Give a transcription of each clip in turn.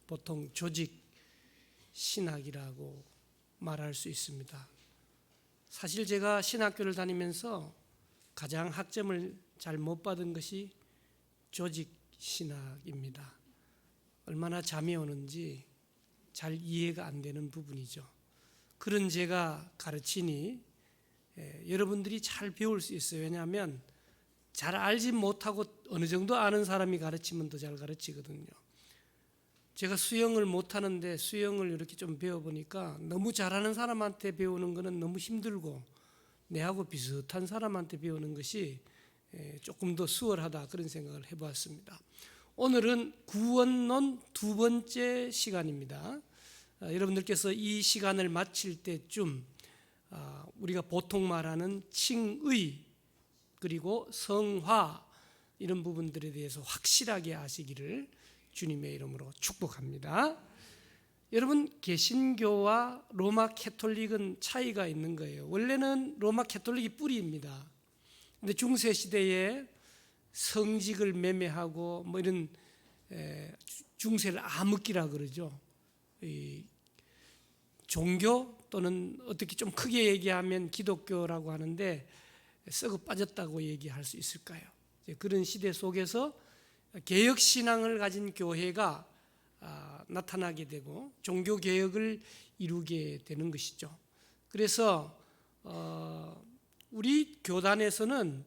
보통 조직 신학이라고 말할 수 있습니다. 사실 제가 신학교를 다니면서 가장 학점을 잘 못 받은 것이 조직 신학입니다. 얼마나 잠이 오는지 잘 이해가 안 되는 부분이죠. 그런 제가 가르치니 여러분들이 잘 배울 수 있어요. 왜냐하면 잘 알지 못하고 어느 정도 아는 사람이 가르치면 더 잘 가르치거든요. 제가 수영을 못하는데 수영을 이렇게 좀 배워보니까 너무 잘하는 사람한테 배우는 것은 너무 힘들고 내하고 비슷한 사람한테 배우는 것이 조금 더 수월하다, 그런 생각을 해보았습니다. 오늘은 구원론 두 번째 시간입니다. 여러분들께서 이 시간을 마칠 때쯤 우리가 보통 말하는 칭의 그리고 성화 이런 부분들에 대해서 확실하게 아시기를 주님의 이름으로 축복합니다. 여러분, 개신교와 로마 캐톨릭은 차이가 있는 거예요. 원래는 로마 캐톨릭이 뿌리입니다. 근데 중세 시대에 성직을 매매하고 뭐 이런 중세를 암흑기라 그러죠. 이 종교 또는 어떻게 좀 크게 얘기하면 기독교라고 하는데 썩어 빠졌다고 얘기할 수 있을까요? 그런 시대 속에서 개혁신앙을 가진 교회가 나타나게 되고 종교개혁을 이루게 되는 것이죠. 그래서 우리 교단에서는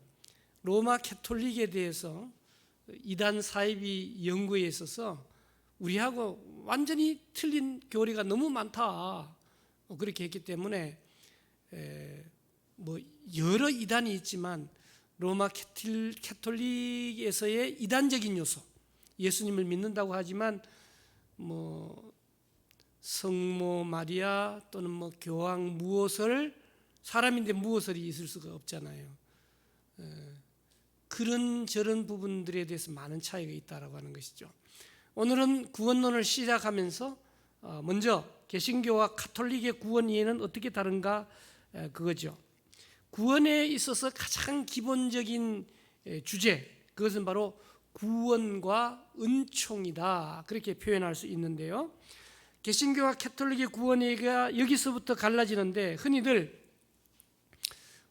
로마 캐톨릭에 대해서 이단 사이비 연구에 있어서 우리하고 완전히 틀린 교리가 너무 많다, 그렇게 했기 때문에 뭐 여러 이단이 있지만 로마 캐톨릭에서의 이단적인 요소, 예수님을 믿는다고 하지만 뭐 성모 마리아 또는 뭐 교황 무엇을, 사람인데 무엇을 있을 수가 없잖아요. 그런 저런 부분들에 대해서 많은 차이가 있다라고 하는 것이죠. 오늘은 구원론을 시작하면서 먼저 개신교와 가톨릭의 구원 이해는 어떻게 다른가, 그거죠. 구원에 있어서 가장 기본적인 주제, 그것은 바로 구원과 은총이다, 그렇게 표현할 수 있는데요. 개신교와 가톨릭의 구원 이해가 여기서부터 갈라지는데, 흔히들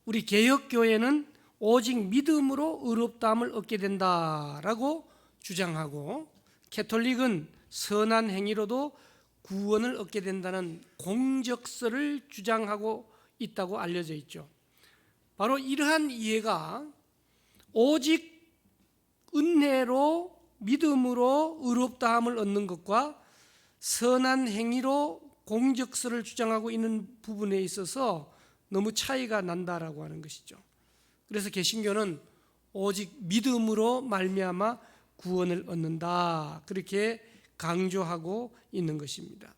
우리 개혁교회는 오직 믿음으로 의롭다함을 얻게 된다라고 주장하고, 가톨릭은 선한 행위로도 구원을 얻게 된다는 공적설을 주장하고 있다고 알려져 있죠. 바로 이러한 이해가 오직 은혜로 믿음으로 의롭다함을 얻는 것과 선한 행위로 공적설을 주장하고 있는 부분에 있어서 너무 차이가 난다라고 하는 것이죠. 그래서 개신교는 오직 믿음으로 말미암아 구원을 얻는다, 그렇게 강조하고 있는 것입니다.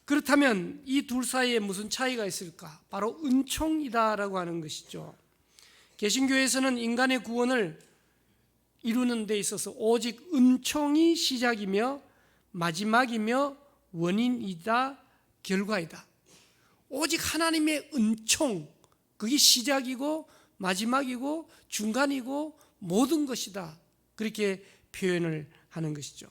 그렇다면 이 둘 사이에 무슨 차이가 있을까? 바로 은총이다라고 하는 것이죠. 개신교에서는 인간의 구원을 이루는 데 있어서 오직 은총이 시작이며 마지막이며 원인이다, 결과이다. 오직 하나님의 은총, 그게 시작이고 마지막이고 중간이고 모든 것이다, 그렇게 표현을 하는 것이죠.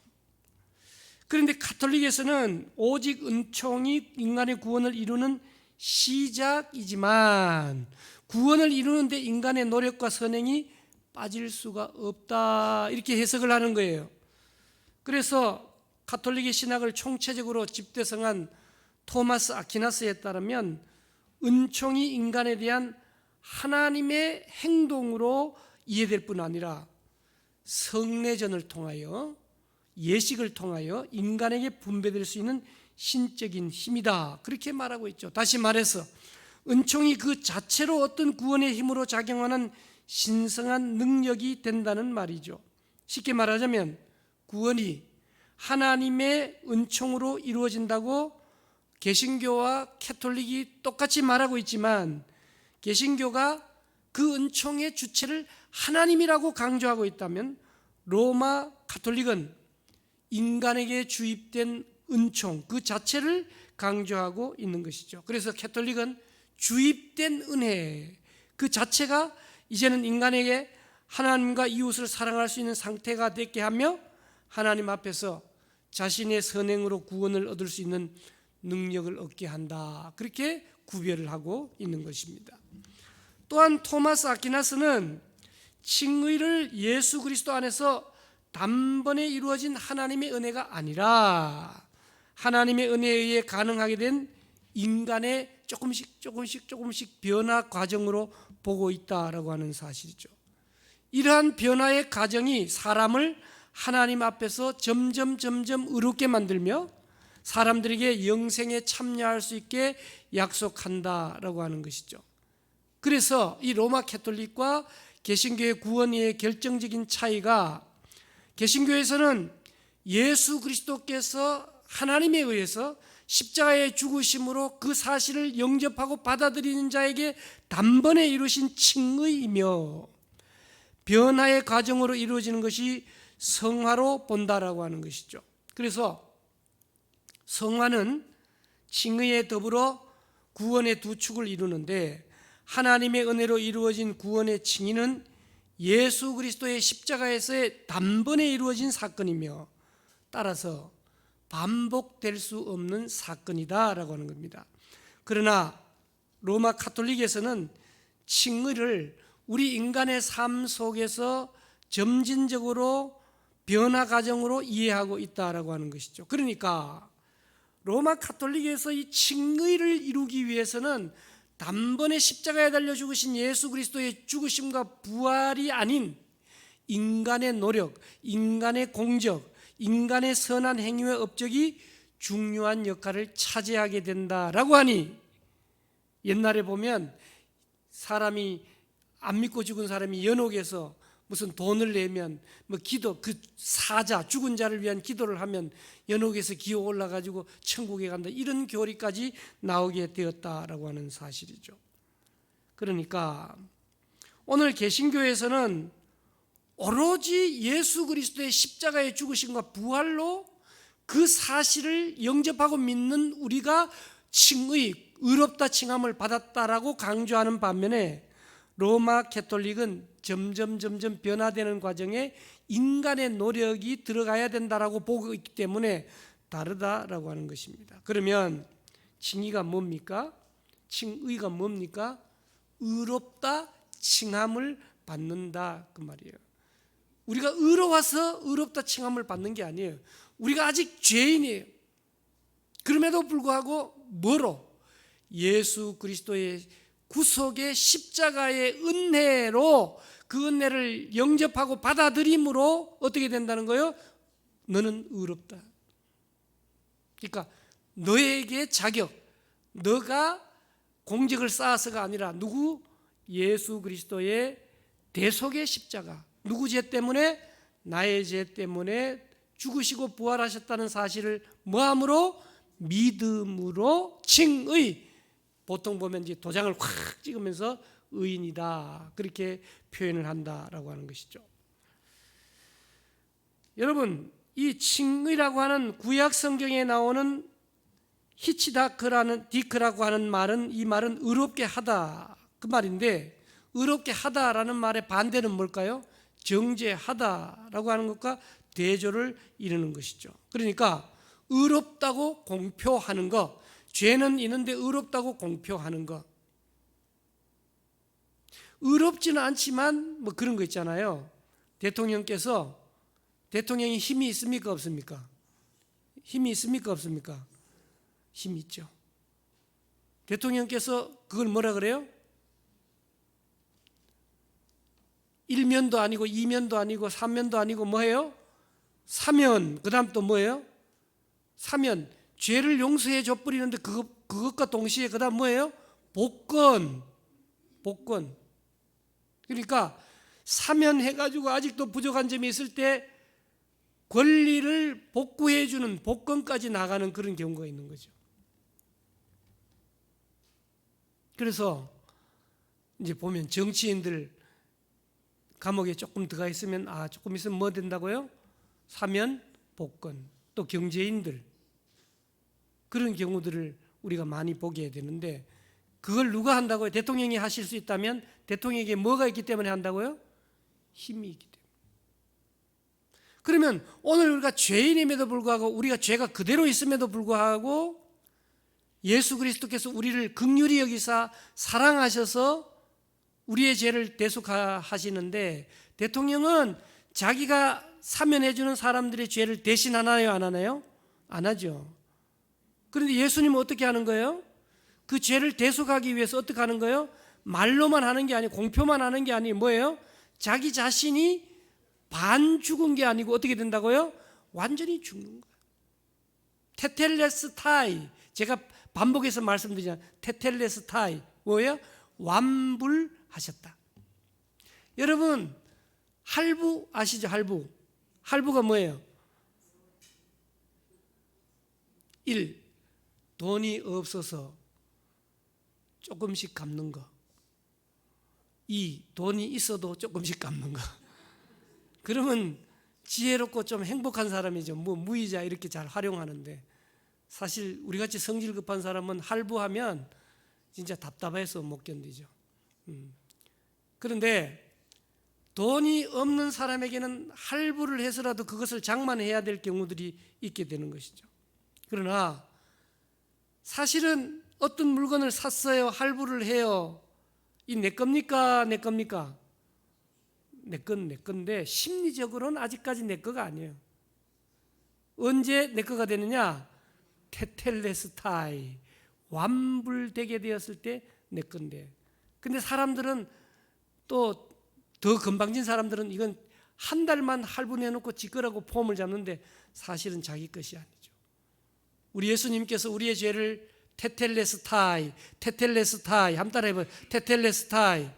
그런데 가톨릭에서는 오직 은총이 인간의 구원을 이루는 시작이지만 구원을 이루는데 인간의 노력과 선행이 빠질 수가 없다, 이렇게 해석을 하는 거예요. 그래서 가톨릭의 신학을 총체적으로 집대성한 토마스 아퀴나스에 따르면 은총이 인간에 대한 하나님의 행동으로 이해될 뿐 아니라 성례전을 통하여, 예식을 통하여 인간에게 분배될 수 있는 신적인 힘이다, 그렇게 말하고 있죠. 다시 말해서 은총이 그 자체로 어떤 구원의 힘으로 작용하는 신성한 능력이 된다는 말이죠. 쉽게 말하자면 구원이 하나님의 은총으로 이루어진다고 개신교와 가톨릭이 똑같이 말하고 있지만, 개신교가 그 은총의 주체를 하나님이라고 강조하고 있다면 로마 가톨릭은 인간에게 주입된 은총 그 자체를 강조하고 있는 것이죠. 그래서 가톨릭은 주입된 은혜 그 자체가 이제는 인간에게 하나님과 이웃을 사랑할 수 있는 상태가 되게 하며 하나님 앞에서 자신의 선행으로 구원을 얻을 수 있는 능력을 얻게 한다. 그렇게 구별을 하고 있는 것입니다. 또한 토마스 아퀴나스는 칭의를 예수 그리스도 안에서 단번에 이루어진 하나님의 은혜가 아니라 하나님의 은혜에 의해 가능하게 된 인간의 조금씩 변화 과정으로 보고 있다라고 하는 사실이죠. 이러한 변화의 과정이 사람을 하나님 앞에서 점점 의롭게 만들며 사람들에게 영생에 참여할 수 있게 약속한다라고 하는 것이죠. 그래서 이 로마 캐톨릭과 개신교의 구원의 결정적인 차이가, 개신교에서는 예수 그리스도께서 하나님에 의해서 십자가의 죽으심으로 그 사실을 영접하고 받아들이는 자에게 단번에 이루신 칭의이며 변화의 과정으로 이루어지는 것이 성화로 본다라고 하는 것이죠. 그래서 성화는 칭의에 더불어 구원의 두 축을 이루는데, 하나님의 은혜로 이루어진 구원의 칭의는 예수 그리스도의 십자가에서의 단번에 이루어진 사건이며 따라서 반복될 수 없는 사건이다라고 하는 겁니다. 그러나 로마 카톨릭에서는 칭의를 우리 인간의 삶 속에서 점진적으로 변화 과정으로 이해하고 있다라고 하는 것이죠. 그러니까 로마 카톨릭에서 이 칭의를 이루기 위해서는 단번에 십자가에 달려 죽으신 예수 그리스도의 죽으심과 부활이 아닌 인간의 노력, 인간의 공적, 인간의 선한 행위와 업적이 중요한 역할을 차지하게 된다라고 하니, 옛날에 보면 사람이 안 믿고 죽은 사람이 연옥에서 무슨 돈을 내면 뭐 기도, 그 사자, 죽은 자를 위한 기도를 하면 연옥에서 기어 올라가지고 천국에 간다, 이런 교리까지 나오게 되었다라고 하는 사실이죠. 그러니까 오늘 개신교에서는 오로지 예수 그리스도의 십자가의 죽으심과 부활로 그 사실을 영접하고 믿는 우리가 칭의, 의롭다 칭함을 받았다라고 강조하는 반면에, 로마 캐톨릭은 점점 변화되는 과정에 인간의 노력이 들어가야 된다라고 보고 있기 때문에 다르다라고 하는 것입니다. 그러면 칭의가 뭡니까? 칭의가 뭡니까? 의롭다 칭함을 받는다, 그 말이에요. 우리가 의로워서 의롭다 칭함을 받는 게 아니에요. 우리가 아직 죄인이에요. 그럼에도 불구하고 뭐로? 예수 그리스도의 구속의 십자가의 은혜로, 그 은혜를 영접하고 받아들임으로 어떻게 된다는 거예요? 너는 의롭다. 그러니까 너에게 자격, 너가 공적을 쌓아서가 아니라 누구? 예수 그리스도의 대속의 십자가, 누구 죄 때문에? 나의 죄 때문에 죽으시고 부활하셨다는 사실을 뭐함으로? 믿음으로 칭의. 보통 보면 이제 도장을 확 찍으면서 의인이다, 그렇게 표현을 한다라고 하는 것이죠. 여러분, 이 칭의라고 하는 구약 성경에 나오는 디크라고 하는 말은, 이 말은 의롭게 하다, 그 말인데, 의롭게 하다라는 말의 반대는 뭘까요? 정죄하다라고 하는 것과 대조를 이루는 것이죠. 그러니까 의롭다고 공표하는 것, 죄는 있는데 의롭다고 공표하는 것. 의롭지는 않지만 뭐 그런 거 있잖아요. 대통령이 힘이 있습니까, 없습니까? 힘이 있습니까, 없습니까? 힘이 있죠. 대통령께서 그걸 뭐라 그래요? 1면도 아니고 2면도 아니고 3면도 아니고 뭐예요? 사면. 그 다음 또 뭐예요? 사면. 죄를 용서해 줘버리는데 그것과 동시에 그 다음 뭐예요? 복권. 그러니까 사면해가지고 아직도 부족한 점이 있을 때 권리를 복구해 주는 복권까지 나가는 그런 경우가 있는 거죠. 그래서 이제 보면 정치인들 감옥에 조금 들어가 있으면 조금 있으면 뭐 된다고요? 사면, 복권. 또 경제인들, 그런 경우들을 우리가 많이 보게 되는데, 그걸 누가 한다고요? 대통령이 하실 수 있다면 대통령에게 뭐가 있기 때문에 한다고요? 힘이 있기 때문에. 그러면 오늘 우리가 죄인임에도 불구하고 우리가 죄가 그대로 있음에도 불구하고 예수 그리스도께서 우리를 긍휼히 여기사 사랑하셔서 우리의 죄를 대속하시는데, 대통령은 자기가 사면해 주는 사람들의 죄를 대신하나요, 안 하나요? 안 하죠. 그런데 예수님은 어떻게 하는 거예요? 그 죄를 대속하기 위해서 어떻게 하는 거예요? 말로만 하는 게 아니고, 공표만 하는 게 아니고 뭐예요? 자기 자신이 반 죽은 게 아니고 어떻게 된다고요? 완전히 죽는 거예요. 테텔레스타이, 제가 반복해서 말씀드리잖아요. 테텔레스타이, 뭐예요? 완불하셨다. 여러분, 할부 아시죠? 할부가 뭐예요? 1. 돈이 없어서 조금씩 갚는 거. 2. 돈이 있어도 조금씩 갚는 거. 그러면 지혜롭고 좀 행복한 사람이죠. 무이자 이렇게 잘 활용하는데, 사실 우리같이 성질 급한 사람은 할부하면 진짜 답답해서 못 견디죠. 그런데 돈이 없는 사람에게는 할부를 해서라도 그것을 장만해야 될 경우들이 있게 되는 것이죠. 그러나 사실은 어떤 물건을 샀어요, 할부를 해요. 이 내 겁니까? 내 겁니까? 내 건데 심리적으로는 아직까지 내 거가 아니에요. 언제 내 거가 되느냐? 테텔레스타이, 완불되게 되었을 때 내 건데. 근데 사람들은 또 더 건방진 사람들은 이건 한 달만 할부내놓고 지 거라고 폼을 잡는데 사실은 자기 것이 아니죠. 우리 예수님께서 우리의 죄를 테텔레스타이 한번 따라해봐요. 테텔레스타이,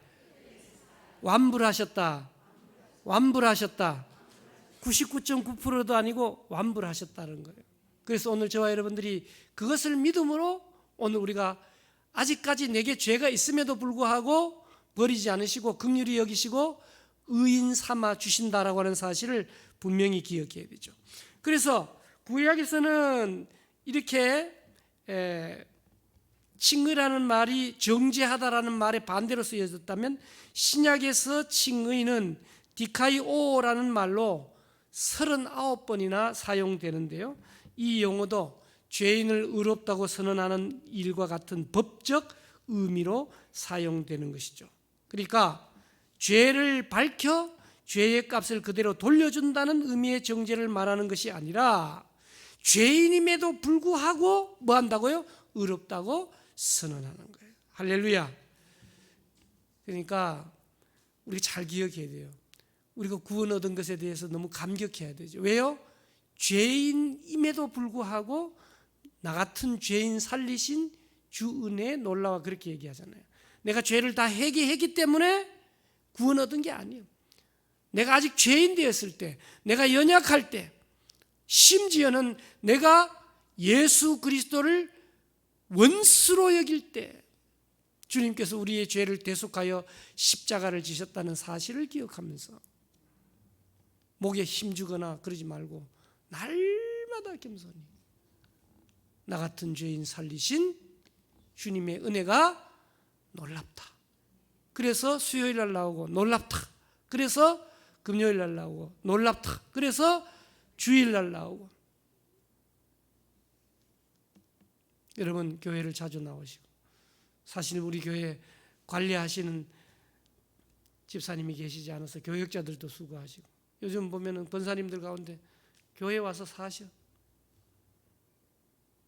완불하셨다. 99.9%도 아니고 완불하셨다는 거예요. 그래서 오늘 저와 여러분들이 그것을 믿음으로 오늘 우리가 아직까지 내게 죄가 있음에도 불구하고 버리지 않으시고 긍휼히 여기시고 의인 삼아 주신다라고 하는 사실을 분명히 기억해야 되죠. 그래서 구약에서는 이렇게 칭의라는 말이 정죄하다라는 말의 반대로 쓰여졌다면, 신약에서 칭의는 디카이오라는 말로 39번이나 사용되는데요. 이 용어도 죄인을 의롭다고 선언하는 일과 같은 법적 의미로 사용되는 것이죠. 그러니까 죄를 밝혀 죄의 값을 그대로 돌려준다는 의미의 정죄를 말하는 것이 아니라, 죄인임에도 불구하고 뭐 한다고요? 의롭다고 선언하는 거예요. 할렐루야. 그러니까 우리가 잘 기억해야 돼요. 우리가 구원 얻은 것에 대해서 너무 감격해야 되죠. 왜요? 죄인임에도 불구하고 나 같은 죄인 살리신 주 은혜에 놀라워, 그렇게 얘기하잖아요. 내가 죄를 다 회개했기 때문에 구원 얻은 게 아니에요. 내가 아직 죄인 되었을 때, 내가 연약할 때, 심지어는 내가 예수 그리스도를 원수로 여길 때 주님께서 우리의 죄를 대속하여 십자가를 지셨다는 사실을 기억하면서 목에 힘주거나 그러지 말고 날마다 겸손히 나 같은 죄인 살리신 주님의 은혜가 놀랍다. 그래서 수요일 날 나오고 놀랍다. 그래서 금요일 날 나오고 놀랍다. 그래서 주일 날 나오고. 여러분 교회를 자주 나오시고, 사실 우리 교회 관리하시는 집사님이 계시지 않아서 교역자들도 수고하시고, 요즘 보면은 권사님들 가운데 교회에 와서 사셔.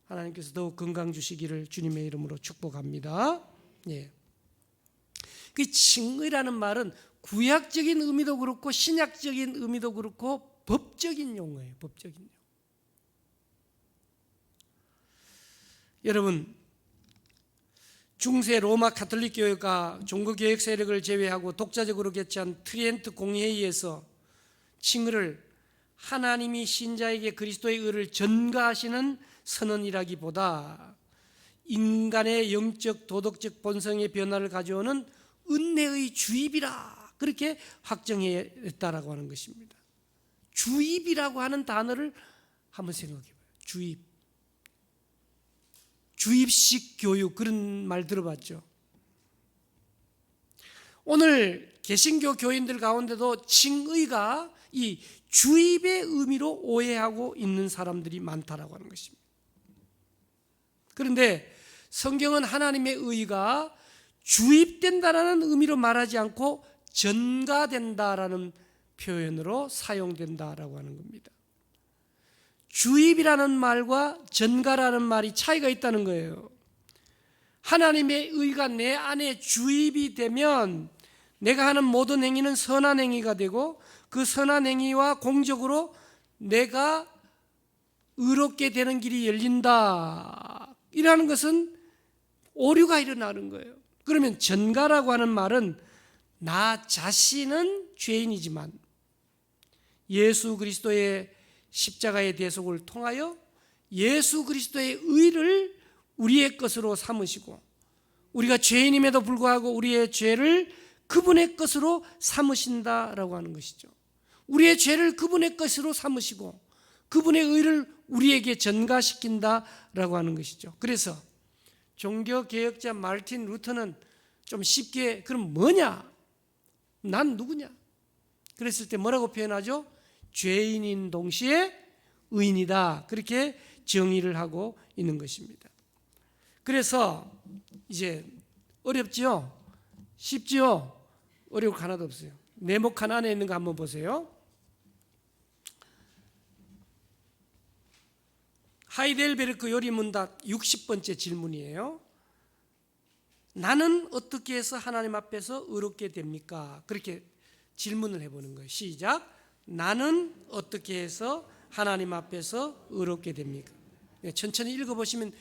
하나님께서 더욱 건강 주시기를 주님의 이름으로 축복합니다. 예. 그 칭의라는 말은 구약적인 의미도 그렇고 신약적인 의미도 그렇고 법적인 용어예요. 법적인 용어. 여러분, 중세 로마 가톨릭 교회가 종교개혁 세력을 제외하고 독자적으로 개최한 트리엔트 공회의에서 칭의를 하나님이 신자에게 그리스도의 의를 전가하시는 선언이라기보다 인간의 영적 도덕적 본성의 변화를 가져오는 은혜의 주입이라 그렇게 확정했다라고 하는 것입니다. 주입이라고 하는 단어를 한번 생각해 봐요. 주입. 주입식 교육, 그런 말 들어봤죠? 오늘 개신교 교인들 가운데도 칭의가 이 주입의 의미로 오해하고 있는 사람들이 많다라고 하는 것입니다. 그런데 성경은 하나님의 의가 주입된다라는 의미로 말하지 않고 전가된다라는 표현으로 사용된다라고 하는 겁니다. 주입이라는 말과 전가라는 말이 차이가 있다는 거예요. 하나님의 의가 내 안에 주입이 되면 내가 하는 모든 행위는 선한 행위가 되고 그 선한 행위와 공적으로 내가 의롭게 되는 길이 열린다. 이라는 것은 오류가 일어나는 거예요. 그러면 전가라고 하는 말은 나 자신은 죄인이지만 예수 그리스도의 십자가의 대속을 통하여 예수 그리스도의 의를 우리의 것으로 삼으시고 우리가 죄인임에도 불구하고 우리의 죄를 그분의 것으로 삼으신다라고 하는 것이죠. 우리의 죄를 그분의 것으로 삼으시고 그분의 의를 우리에게 전가시킨다라고 하는 것이죠. 그래서 종교개혁자 마르틴 루터는 좀 쉽게 그럼 뭐냐? 난 누구냐? 그랬을 때 뭐라고 표현하죠? 죄인인 동시에 의인이다. 그렇게 정의를 하고 있는 것입니다. 그래서 이제 어렵지요? 쉽지요? 어려울 거 하나도 없어요. 네모 칸 안에 있는 거 한번 보세요. 하이델베르크 요리문답 60번째 질문이에요. 나는 어떻게 해서 하나님 앞에서 의롭게 됩니까? 그렇게 질문을 해보는 거예요. 시작. 나는 어떻게 해서 하나님 앞에서 의롭게 됩니까? 천천히 읽어보시면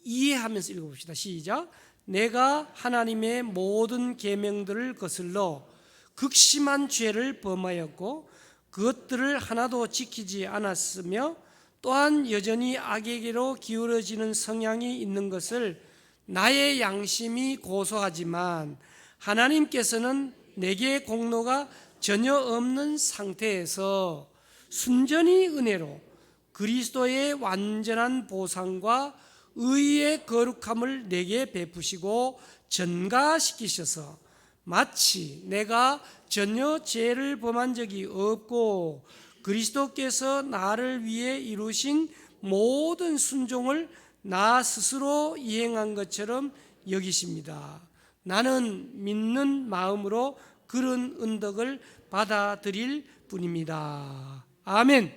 이해하면서 읽어봅시다. 시작. 내가 하나님의 모든 계명들을 거슬러 극심한 죄를 범하였고 그것들을 하나도 지키지 않았으며 또한 여전히 악에게로 기울어지는 성향이 있는 것을 나의 양심이 고소하지만 하나님께서는 내게 공로가 전혀 없는 상태에서 순전히 은혜로 그리스도의 완전한 보상과 의의 거룩함을 내게 베푸시고 전가시키셔서 마치 내가 전혀 죄를 범한 적이 없고 그리스도께서 나를 위해 이루신 모든 순종을 나 스스로 이행한 것처럼 여기십니다. 나는 믿는 마음으로 그런 은덕을 받아들일 뿐입니다. 아멘.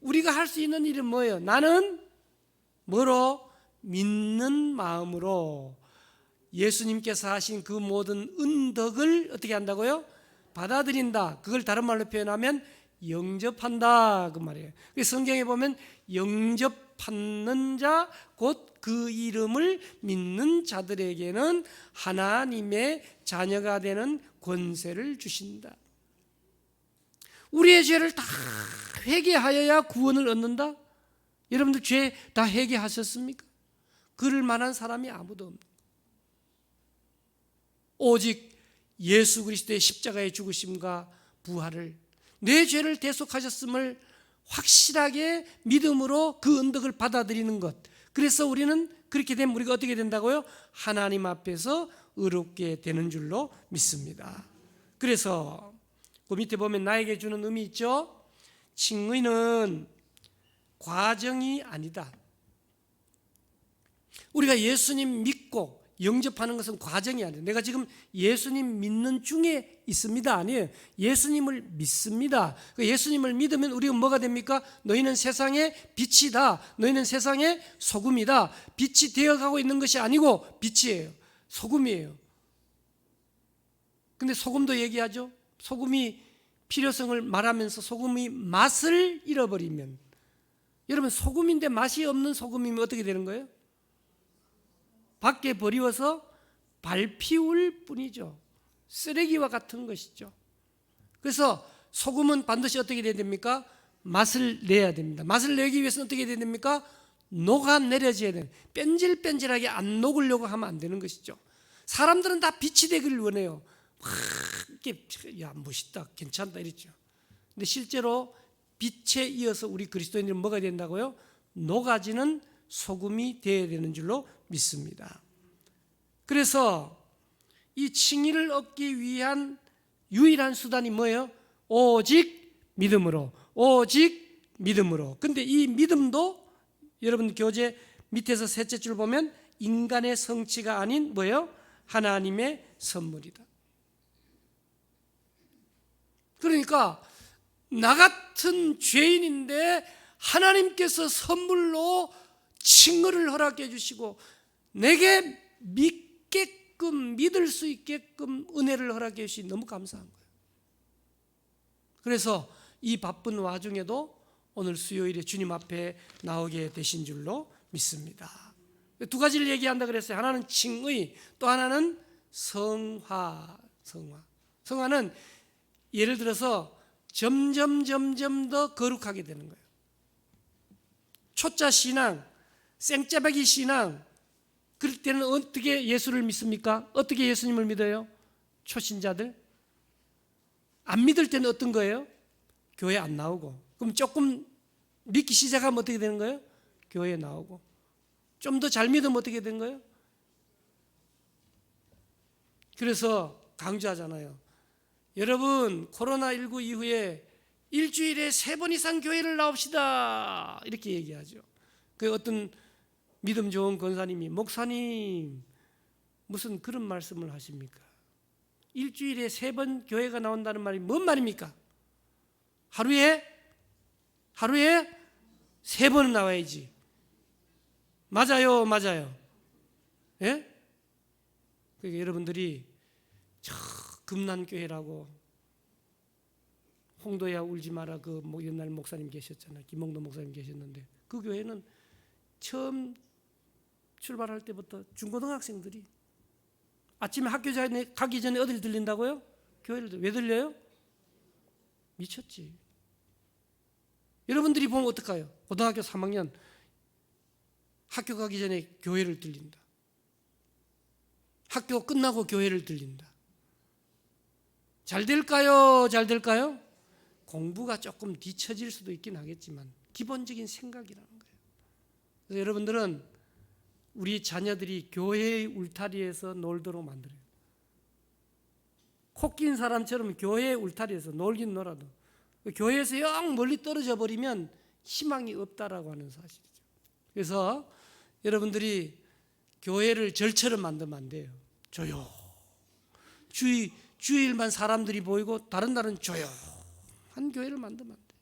우리가 할 수 있는 일은 뭐예요? 나는 뭐로? 믿는 마음으로 예수님께서 하신 그 모든 은덕을 어떻게 한다고요? 받아들인다. 그걸 다른 말로 표현하면 영접한다 그 말이에요. 성경에 보면 영접받는 자 곧 그 이름을 믿는 자들에게는 하나님의 자녀가 되는 권세를 주신다. 우리의 죄를 다 회개하여야 구원을 얻는다? 여러분들 죄 다 회개하셨습니까? 그럴 만한 사람이 아무도 없는 거예요. 오직 예수 그리스도의 십자가의 죽으심과 부활을 내 죄를 대속하셨음을 확실하게 믿음으로 그 은덕을 받아들이는 것. 그래서 우리는 그렇게 되면 우리가 어떻게 된다고요? 하나님 앞에서 의롭게 되는 줄로 믿습니다. 그래서 그 밑에 보면 나에게 주는 의미 있죠? 칭의는 과정이 아니다. 우리가 예수님 믿고 영접하는 것은 과정이 아니에요. 내가 지금 예수님 믿는 중에 있습니다. 아니에요. 예수님을 믿습니다. 예수님을 믿으면 우리가 뭐가 됩니까? 너희는 세상의 빛이다. 너희는 세상의 소금이다. 빛이 되어가고 있는 것이 아니고 빛이에요. 소금이에요. 근데 소금도 얘기하죠. 소금이 필요성을 말하면서 소금이 맛을 잃어버리면, 여러분 소금인데 맛이 없는 소금이면 어떻게 되는 거예요? 밖에 버리워서 밟히울 뿐이죠. 쓰레기와 같은 것이죠. 그래서 소금은 반드시 어떻게 돼야 됩니까? 맛을 내야 됩니다. 맛을 내기 위해서는 어떻게 돼야 됩니까? 녹아내려져야 돼요. 뺀질뺀질하게 안 녹으려고 하면 안 되는 것이죠. 사람들은 다 빛이 되기를 원해요. 이렇게 야 멋있다, 괜찮다 이랬죠. 근데 실제로 빛에 이어서 우리 그리스도인들은 뭐가 된다고요? 녹아지는 소금이 되어야 되는 줄로 믿습니다. 그래서 이 칭의를 얻기 위한 유일한 수단이 뭐예요? 오직 믿음으로, 오직 믿음으로. 근데 이 믿음도 여러분 교재 밑에서 셋째 줄 보면 인간의 성취가 아닌 뭐예요? 하나님의 선물이다. 그러니까 나 같은 죄인인데 하나님께서 선물로 칭의를 허락해 주시고 내게 믿게끔, 믿을 수 있게끔 은혜를 허락해 주시니 너무 감사한 거예요. 그래서 이 바쁜 와중에도 오늘 수요일에 주님 앞에 나오게 되신 줄로 믿습니다. 두 가지를 얘기한다 그랬어요. 하나는 칭의, 또 하나는 성화. 성화는 예를 들어서 점점 더 거룩하게 되는 거예요. 초짜 신앙, 생짜배기 신앙, 그럴 때는 어떻게 예수를 믿습니까? 어떻게 예수님을 믿어요? 초신자들? 안 믿을 때는 어떤 거예요? 교회 안 나오고. 그럼 조금 믿기 시작하면 어떻게 되는 거예요? 교회에 나오고. 좀 더 잘 믿으면 어떻게 되는 거예요? 그래서 강조하잖아요. 여러분, 코로나19 이후에 일주일에 3번 이상 교회를 나옵시다. 이렇게 얘기하죠. 그 어떤 믿음 좋은 권사님이, 목사님, 무슨 그런 말씀을 하십니까? 일주일에 3번 교회가 나온다는 말이 뭔 말입니까? 하루에 3번은 나와야지. 맞아요. 예? 그러니까 여러분들이 저 금난교회라고, 홍도야 울지 마라, 그 옛날 목사님 계셨잖아요. 김홍도 목사님 계셨는데 그 교회는 처음 출발할 때부터 중고등학생들이 아침에 학교 가기 전에 어디를 들린다고요? 교회를. 왜 들려요? 미쳤지. 여러분들이 보면 어떡해요? 고등학교 3학년 학교 가기 전에 교회를 들린다. 학교 끝나고 교회를 들린다. 잘 될까요? 공부가 조금 뒤처질 수도 있긴 하겠지만 기본적인 생각이라는 거예요. 그래서 여러분들은 우리 자녀들이 교회의 울타리에서 놀도록 만들어요. 코 낀 사람처럼 교회의 울타리에서 놀긴 놀아도 교회에서 영 멀리 떨어져 버리면 희망이 없다라고 하는 사실이죠. 그래서 여러분들이 교회를 절처럼 만들면 안 돼요. 조용. 주일만 사람들이 보이고 다른 날은 조용한 교회를 만들면 안 돼요.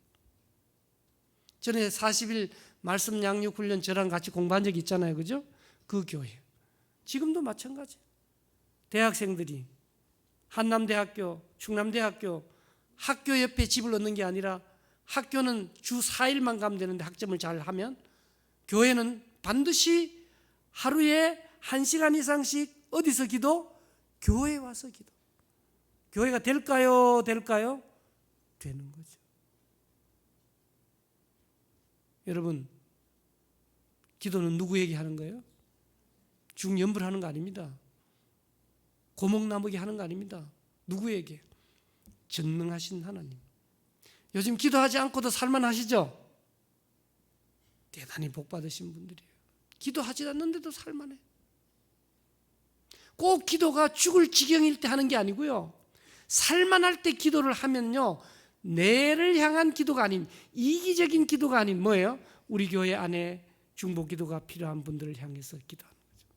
전에 40일 말씀 양육 훈련 저랑 같이 공부한 적이 있잖아요. 그죠? 그 교회. 지금도 마찬가지. 대학생들이 한남대학교, 충남대학교 학교 옆에 집을 얻는 게 아니라 학교는 주 4일만 가면 되는데 학점을 잘 하면 교회는 반드시 하루에 1시간 이상씩 어디서 기도? 교회에 와서 기도. 교회가 될까요? 되는 거죠. 여러분, 기도는 누구에게 하는 거예요? 중연불 하는 거 아닙니다. 고목나무게 하는 거 아닙니다. 누구에게? 전능하신 하나님. 요즘 기도하지 않고도 살만하시죠? 대단히 복받으신 분들이에요. 기도하지 않는데도 살만해. 꼭 기도가 죽을 지경일 때 하는 게 아니고요, 살만할 때 기도를 하면요, 내를 향한 기도가 아닌, 이기적인 기도가 아닌 뭐예요? 우리 교회 안에 중보 기도가 필요한 분들을 향해서 기도하는 거죠.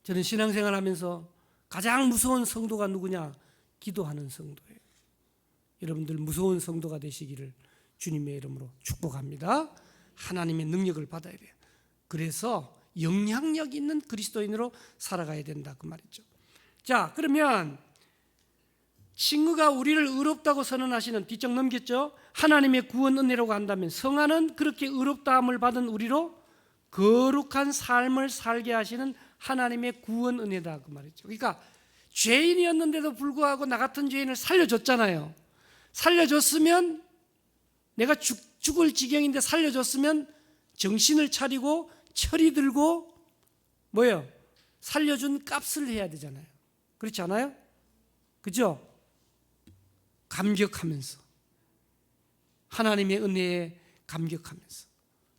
저는 신앙생활 하면서 가장 무서운 성도가 누구냐? 기도하는 성도예요. 여러분들 무서운 성도가 되시기를 주님의 이름으로 축복합니다. 하나님의 능력을 받아야 돼요. 그래서 영향력 있는 그리스도인으로 살아가야 된다, 그 말이죠. 자, 그러면 칭의가 우리를 의롭다고 선언하시는, 뒤쪽 넘겼죠? 하나님의 구원 은혜라고 한다면 성화는 그렇게 의롭다함을 받은 우리로 거룩한 삶을 살게 하시는 하나님의 구원 은혜다, 그 말이죠. 그러니까 죄인이었는데도 불구하고 나 같은 죄인을 살려줬잖아요. 살려줬으면, 내가 죽을 지경인데 살려줬으면 정신을 차리고 철이 들고 뭐예요? 살려준 값을 해야 되잖아요. 그렇지 않아요? 그죠? 감격하면서, 하나님의 은혜에 감격하면서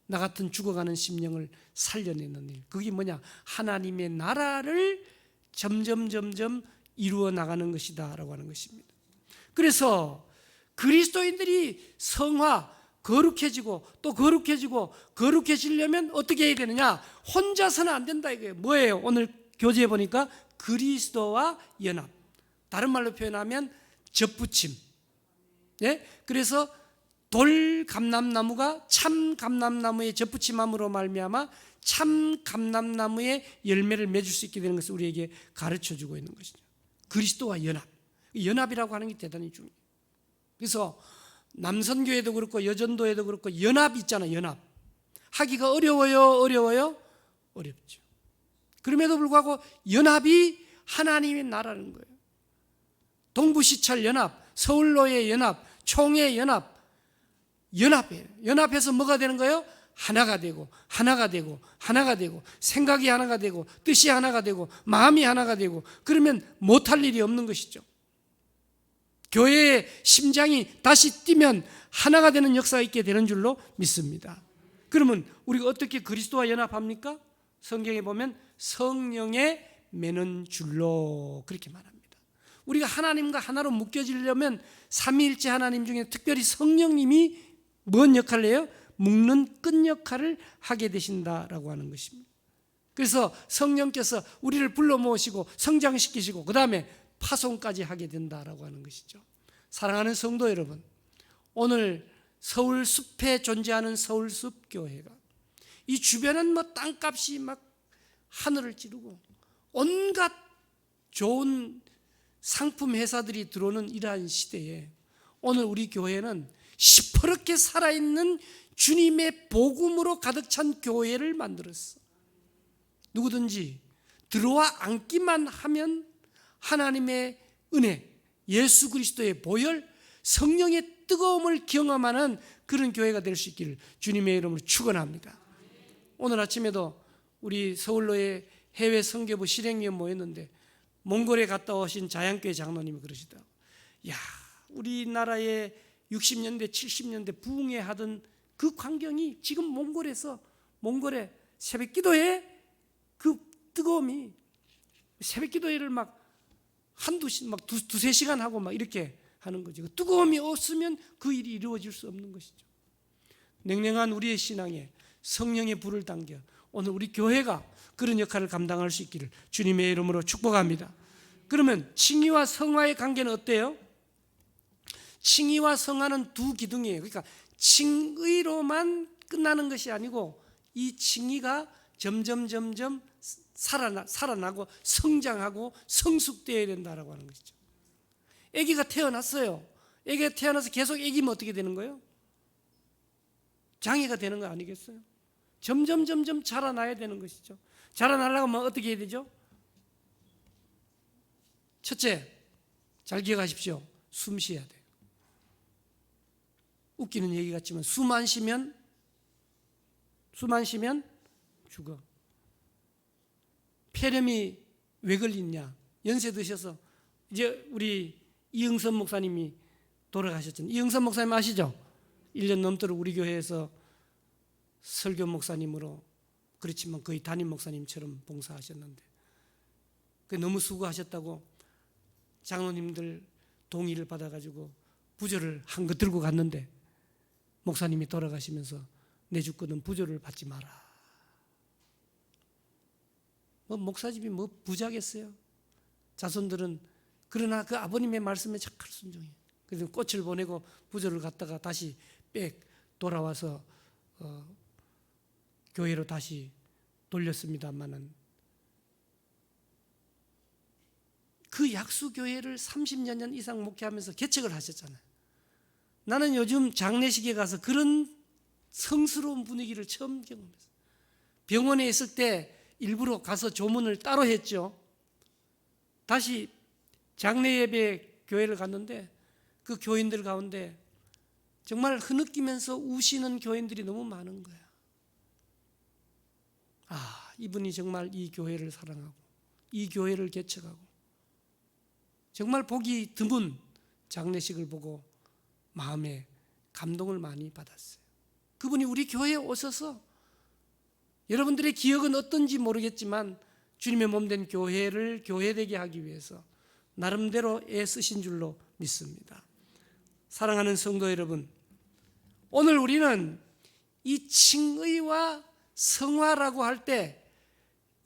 나 같은 죽어가는 심령을 살려내는 일, 그게 뭐냐? 하나님의 나라를 점점 이루어 나가는 것이다 라고 하는 것입니다. 그래서 그리스도인들이 성화, 거룩해지고 또 거룩해지고 거룩해지려면 어떻게 해야 되느냐? 혼자서는 안 된다 이거예요. 뭐예요? 오늘 교재에 보니까 그리스도와 연합. 다른 말로 표현하면 접붙임. 예? 그래서 돌 감람나무가 참 감람나무에 접붙임함으로 말미암아 참 감람나무의 열매를 맺을 수 있게 되는 것을 우리에게 가르쳐주고 있는 것이죠. 그리스도와 연합. 연합이라고 하는 게 대단히 중요해요. 그래서 남선교회도 그렇고 여전도회도 그렇고 연합 있잖아요. 연합. 하기가 어려워요? 어렵죠. 그럼에도 불구하고 연합이 하나님의 나라는 거예요. 동부시찰 연합, 서울로의 연합, 총회 연합, 연합이에요. 연합해서 뭐가 되는 거예요? 하나가 되고 하나가 되고 하나가 되고 생각이 하나가 되고 뜻이 하나가 되고 마음이 하나가 되고 그러면 못할 일이 없는 것이죠. 교회의 심장이 다시 뛰면 하나가 되는 역사가 있게 되는 줄로 믿습니다. 그러면 우리가 어떻게 그리스도와 연합합니까? 성경에 보면 성령에 매는 줄로 그렇게 말합니다. 우리가 하나님과 하나로 묶여지려면 삼위일체 하나님 중에 특별히 성령님이 뭔 역할을 해요? 묶는 끈 역할을 하게 되신다라고 하는 것입니다. 그래서 성령께서 우리를 불러 모으시고 성장시키시고 그 다음에 파송까지 하게 된다라고 하는 것이죠. 사랑하는 성도 여러분, 오늘 서울숲에 존재하는 서울숲 교회가 이 주변은 뭐 땅값이 막 하늘을 찌르고 온갖 좋은 상품 회사들이 들어오는 이러한 시대에 오늘 우리 교회는 시퍼렇게 살아있는 주님의 복음으로 가득 찬 교회를 만들었어. 누구든지 들어와 앉기만 하면 하나님의 은혜, 예수 그리스도의 보혈, 성령의 뜨거움을 경험하는 그런 교회가 될 수 있기를 주님의 이름으로 축원합니다. 오늘 아침에도 우리 서울로의 해외 선교부 실행위원 모였는데 몽골에 갔다 오신 자양교회 장로님이 그러시더라고요. 야, 우리나라의 60년대, 70년대 부흥회 하던 그 광경이 지금 몽골에 새벽 기도회 그 뜨거움이 새벽 기도회를 막 두세 시간 하고 막 이렇게 하는 거죠. 그 뜨거움이 없으면 그 일이 이루어질 수 없는 것이죠. 냉랭한 우리의 신앙에 성령의 불을 당겨 오늘 우리 교회가 그런 역할을 감당할 수 있기를 주님의 이름으로 축복합니다. 그러면 칭의와 성화의 관계는 어때요? 칭의와 성화는 두 기둥이에요. 그러니까 칭의로만 끝나는 것이 아니고 이 칭의가 점점 살아나고 성장하고 성숙되어야 된다라고 하는 것이죠. 아기가 태어났어요. 아기가 태어나서 계속 아기면 어떻게 되는 거예요? 장애가 되는 거 아니겠어요? 점점 자라나야 되는 것이죠. 자라나려면 어떻게 해야 되죠? 첫째, 잘 기억하십시오. 숨 쉬어야 돼요. 웃기는 얘기 같지만 숨 안 쉬면 죽어. 폐렴이 왜 걸리냐? 연세 드셔서 이제 우리 이응선 목사님이 돌아가셨잖아요. 이응선 목사님 아시죠? 1년 넘도록 우리 교회에서 설교 목사님으로 그렇지만 거의 담임 목사님처럼 봉사하셨는데 너무 수고하셨다고 장로님들 동의를 받아가지고 부조를 한 거 들고 갔는데 목사님이 돌아가시면서 내 주권은 부조를 받지 마라. 목사집이 부자겠어요? 자손들은 그러나 그 아버님의 말씀에 착할 순종해요. 그래서 꽃을 보내고 부조를 갖다가 다시 돌아와서 교회로 다시 돌렸습니다만은 그 약수교회를 30여 년 이상 목회하면서 개척을 하셨잖아요. 나는 요즘 장례식에 가서 그런 성스러운 분위기를 처음 경험했어요. 병원에 있을 때 일부러 가서 조문을 따로 했죠. 다시 장례 예배 교회를 갔는데 그 교인들 가운데 정말 흐느끼면서 우시는 교인들이 너무 많은 거야. 이분이 정말 이 교회를 사랑하고 이 교회를 개척하고 정말 보기 드문 장례식을 보고 마음에 감동을 많이 받았어요. 그분이 우리 교회에 오셔서 여러분들의 기억은 어떤지 모르겠지만 주님의 몸된 교회를 교회되게 하기 위해서 나름대로 애쓰신 줄로 믿습니다. 사랑하는 성도 여러분, 오늘 우리는 이 칭의와 성화라고 할 때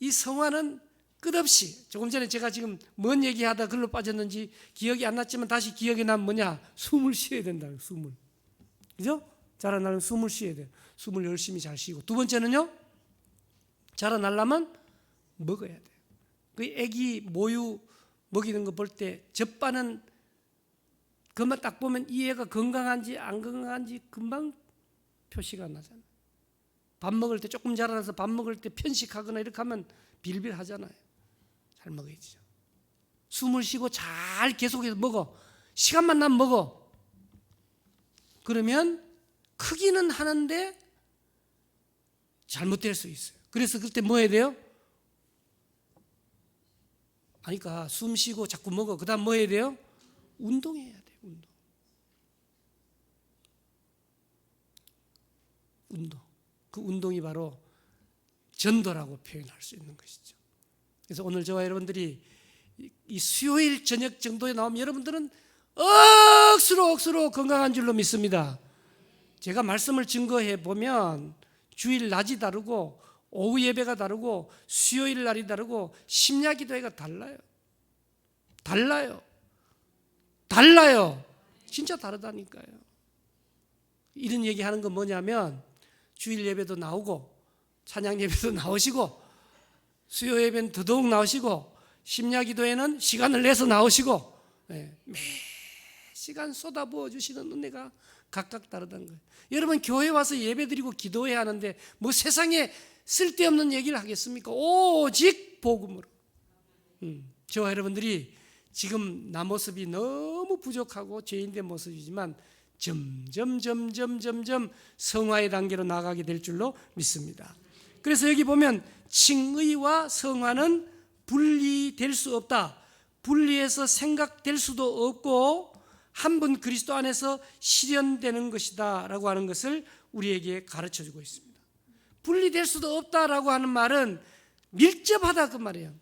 이 성화는 끝없이, 조금 전에 제가 지금 뭔 얘기하다 글로 빠졌는지 기억이 안 났지만 다시 기억이 나면 뭐냐? 숨을 쉬어야 된다. 숨을. 그죠? 자라나려면 숨을 쉬어야 돼요. 숨을 열심히 잘 쉬고. 두 번째는요, 자라나려면 먹어야 돼요. 그 애기 모유 먹이는 거 볼 때 젖바는 그것만 딱 보면 이 애가 건강한지 안 건강한지 금방 표시가 나잖아요. 밥 먹을 때 조금 자라나서 밥 먹을 때 편식하거나 이렇게 하면 빌빌 하잖아요. 잘 먹어야죠. 숨을 쉬고 잘 계속해서 먹어. 시간만 나면 먹어. 그러면 크기는 하는데 잘못될 수 있어요. 그래서 그때 뭐 해야 돼요? 그러니까 숨 쉬고 자꾸 먹어. 그 다음 뭐 해야 돼요? 운동해야 돼요. 운동. 그 운동이 바로 전도라고 표현할 수 있는 것이죠. 그래서 오늘 저와 여러분들이 이 수요일 저녁 정도에 나오면 여러분들은 억수로 건강한 줄로 믿습니다. 제가 말씀을 증거해 보면 주일 낮이 다르고 오후 예배가 다르고 수요일 날이 다르고 심야 기도회가 달라요. 진짜 다르다니까요. 이런 얘기하는 건 뭐냐면 주일 예배도 나오고 찬양 예배도 나오시고 수요 예배는 더더욱 나오시고 심야 기도회는 시간을 내서 나오시고 매 시간 쏟아부어 주시는 은혜가 각각 다르다는 거예요. 여러분 교회 와서 예배드리고 기도해야 하는데 뭐 세상에 쓸데없는 얘기를 하겠습니까? 오직 복음으로. 저와 여러분들이 지금 나 모습이 너무 부족하고 죄인된 모습이지만 점점 성화의 단계로 나가게 될 줄로 믿습니다. 그래서 여기 보면 칭의와 성화는 분리될 수 없다. 분리해서 생각될 수도 없고 한 분 그리스도 안에서 실현되는 것이다 라고 하는 것을 우리에게 가르쳐주고 있습니다. 분리될 수도 없다라고 하는 말은 밀접하다 그 말이에요.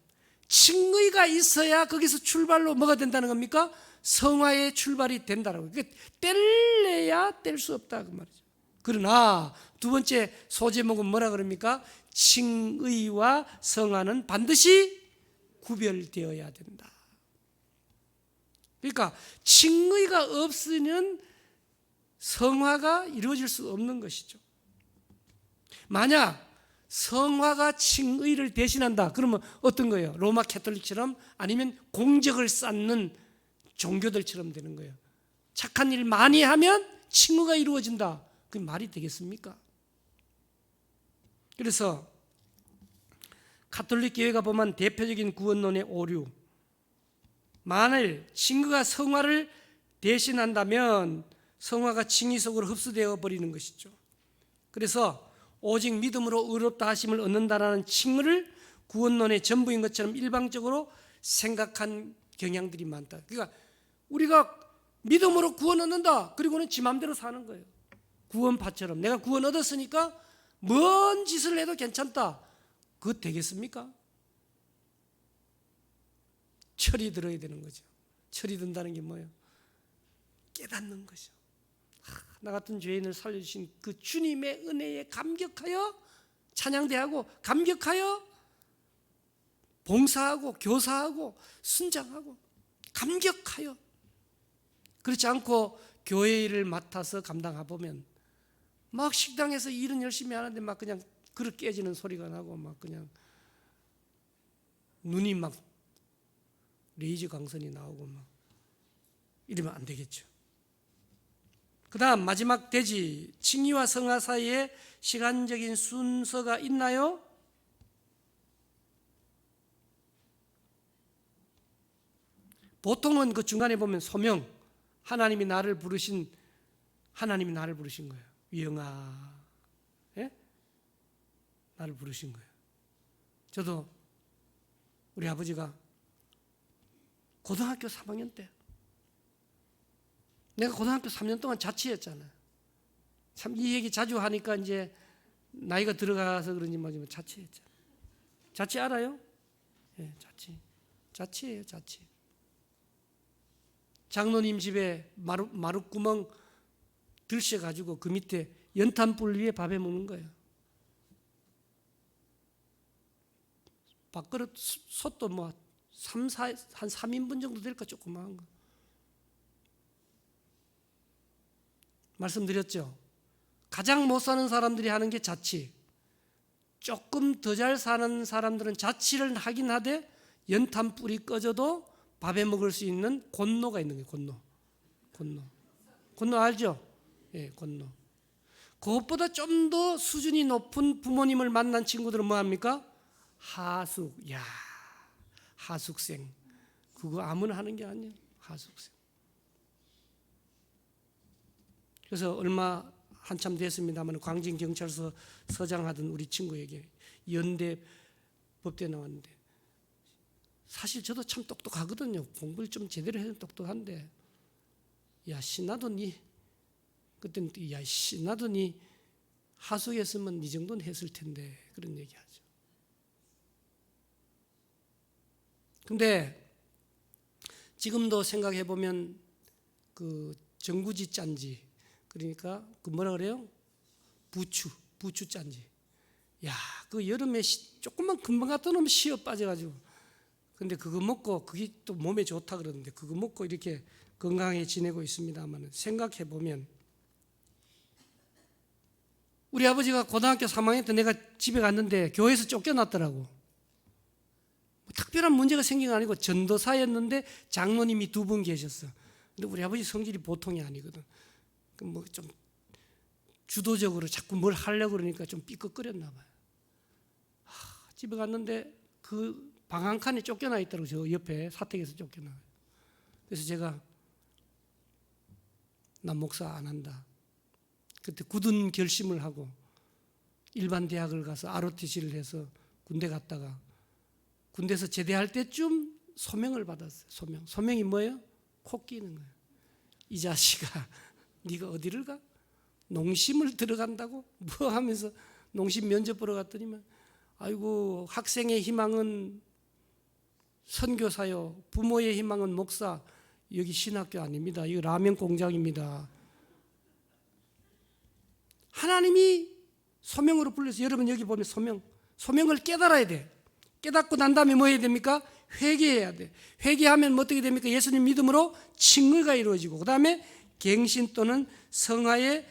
칭의가 있어야 거기서 출발로 뭐가 된다는 겁니까? 성화의 출발이 된다라고. 그러니까 뗄래야 뗄 수 없다 그 말이죠. 그러나 두 번째 소제목은 뭐라 그럽니까? 칭의와 성화는 반드시 구별되어야 된다. 그러니까 칭의가 없으면 성화가 이루어질 수 없는 것이죠. 만약 성화가 칭의를 대신한다. 그러면 어떤 거예요? 로마 캐톨릭처럼 아니면 공적을 쌓는 종교들처럼 되는 거예요. 착한 일 많이 하면 칭의가 이루어진다. 그게 말이 되겠습니까? 그래서 가톨릭 교회가 보면 대표적인 구원론의 오류, 만일 칭의가 성화를 대신한다면 성화가 칭의 속으로 흡수되어 버리는 것이죠. 그래서 오직 믿음으로 의롭다 하심을 얻는다라는 칭의를 구원론의 전부인 것처럼 일방적으로 생각한 경향들이 많다. 그러니까 우리가 믿음으로 구원 얻는다. 그리고는 지 맘대로 사는 거예요. 구원파처럼 내가 구원 얻었으니까 뭔 짓을 해도 괜찮다. 그거 되겠습니까? 철이 들어야 되는 거죠. 철이 든다는 게 뭐예요? 깨닫는 거죠. 나 같은 죄인을 살려주신 그 주님의 은혜에 감격하여 찬양대하고 감격하여 봉사하고 교사하고 순장하고 감격하여, 그렇지 않고 교회 일을 맡아서 감당해보면 막 식당에서 일은 열심히 하는데 막 그냥 그릇 깨지는 소리가 나고 막 그냥 눈이 막 레이저 광선이 나오고 막 이러면 안 되겠죠. 그 다음 마지막 대지, 칭의와 성화 사이에 시간적인 순서가 있나요? 보통은 그 중간에 보면 소명, 하나님이 나를 부르신 거예요. 위영아, 예? 나를 부르신 거예요. 저도 우리 아버지가 고등학교 3학년 때, 내가 고등학교 3년 동안 자취했잖아요. 참 이 얘기 자주 하니까 이제 나이가 들어가서 그런지 모르지만 자취했잖아요. 자취 알아요? 예, 자취예요, 자취. 장로님 집에 마룻구멍 들셔가지고 그 밑에 연탄불 위에 밥해 먹는 거예요. 밥그릇 솥도 뭐 한 3인분 정도 될까, 조그마한 거. 말씀드렸죠. 가장 못 사는 사람들이 하는 게 자취. 조금 더 잘 사는 사람들은 자취를 하긴 하되 연탄불이 꺼져도 밥에 먹을 수 있는 곤노가 있는 거예요. 곤노 알죠? 예, 곤노. 그것보다 좀 더 수준이 높은 부모님을 만난 친구들은 뭐합니까? 하숙. 야, 하숙생. 그거 아무나 하는 게 아니에요. 하숙생. 그래서 얼마 한참 됐습니다만 광진경찰서 서장하던 우리 친구에게 연대 법대 나왔는데, 사실 저도 참 똑똑하거든요. 공부를 좀 제대로 해서 똑똑한데, 야, 나도 그때는 야, 나도 하숙했으면 네 정도는 했을 텐데, 그런 얘기하죠. 근데 지금도 생각해 보면 그 정구지 짠지, 그러니까 그 뭐라 그래요? 부추 짠지. 야, 그 여름에 조금만 금방 갖다 놓으면 쉬어 빠져가지고. 근데 그거 먹고 그게 또 몸에 좋다 그러는데 그거 먹고 이렇게 건강하게 지내고 있습니다만, 생각해 보면 우리 아버지가 고등학교 3학년 때 내가 집에 갔는데 교회에서 쫓겨났더라고. 특별한 문제가 생긴 건 아니고 전도사였는데 장로님이 2분 계셨어. 근데 우리 아버지 성질이 보통이 아니거든. 뭐 좀 주도적으로 자꾸 뭘 하려고 그러니까 좀 삐걱거렸나 봐요. 집에 갔는데 그 방 한 칸에 쫓겨나 있더라고. 저 옆에 사택에서 쫓겨나. 그래서 제가 난 목사 안 한다. 그때 굳은 결심을 하고 일반 대학을 가서 ROTC를 해서 군대 갔다가 군대에서 제대할 때쯤 소명을 받았어요. 소명이 뭐예요? 코 끼는 거예요. 이 자식아, 네가 어디를 가? 농심을 들어간다고? 뭐 하면서 농심 면접 보러 갔더니만, 아이고, 학생의 희망은 선교사요, 부모의 희망은 목사. 여기 신학교 아닙니다. 이거 라면 공장입니다. 하나님이 소명으로 불러서, 여러분 여기 보면 소명을 깨달아야 돼. 깨닫고 난 다음에 뭐 해야 됩니까? 회개해야 돼. 회개하면 뭐 어떻게 됩니까? 예수님 믿음으로 칭의가 이루어지고, 그 다음에 갱신 또는 성화의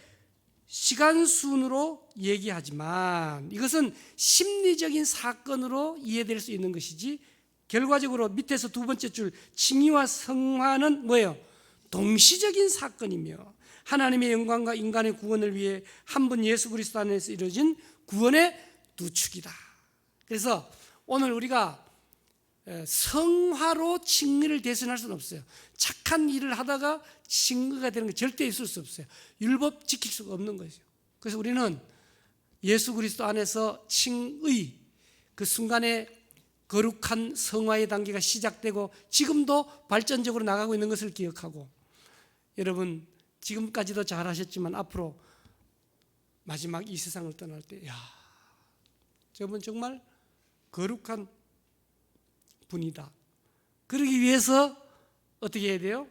시간순으로 얘기하지만, 이것은 심리적인 사건으로 이해될 수 있는 것이지, 결과적으로 밑에서 2번째 줄 칭의와 성화는 뭐예요? 동시적인 사건이며 하나님의 영광과 인간의 구원을 위해 한 분 예수 그리스도 안에서 이루어진 구원의 두 축이다. 그래서 오늘 우리가 성화로 칭의를 대신할 수는 없어요. 착한 일을 하다가 칭의가 되는 게 절대 있을 수 없어요. 율법 지킬 수가 없는 거죠. 그래서 우리는 예수 그리스도 안에서 칭의, 그 순간에 거룩한 성화의 단계가 시작되고 지금도 발전적으로 나가고 있는 것을 기억하고, 여러분 지금까지도 잘하셨지만 앞으로 마지막 이 세상을 떠날 때, 야, 저분 정말 거룩한 분이다. 그러기 위해서 어떻게 해야 돼요?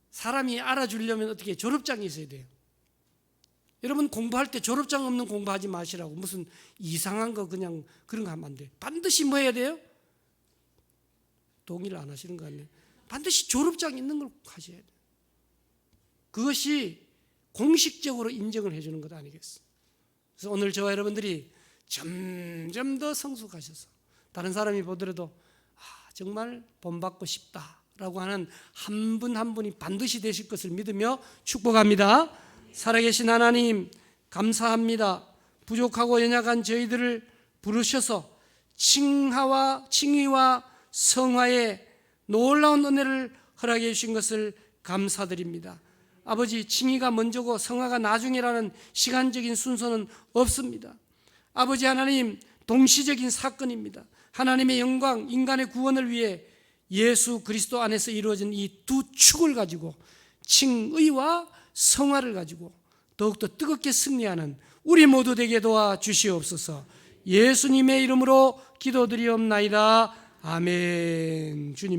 사람이 알아주려면 어떻게 해요? 졸업장이 있어야 돼요. 여러분 공부할 때 졸업장 없는 공부하지 마시라고. 무슨 이상한 거 그냥 그런 거 하면 안 돼요. 반드시 뭐 해야 돼요? 동의를 안 하시는 거 아니에요? 반드시 졸업장 있는 걸 하셔야 돼요. 그것이 공식적으로 인정을 해주는 것 아니겠어요? 그래서 오늘 저와 여러분들이 점점 더 성숙하셔서 다른 사람이 보더라도 정말 본받고 싶다라고 하는 한 분 한 분이 반드시 되실 것을 믿으며 축복합니다. 살아계신 하나님, 감사합니다. 부족하고 연약한 저희들을 부르셔서 칭의와 성화의 놀라운 은혜를 허락해 주신 것을 감사드립니다. 아버지, 칭의가 먼저고 성화가 나중이라는 시간적인 순서는 없습니다. 아버지 하나님, 동시적인 사건입니다. 하나님의 영광, 인간의 구원을 위해 예수 그리스도 안에서 이루어진 이 두 축을 가지고, 칭의와 성화를 가지고 더욱더 뜨겁게 승리하는 우리 모두 되게 도와주시옵소서. 예수님의 이름으로 기도드리옵나이다. 아멘. 주님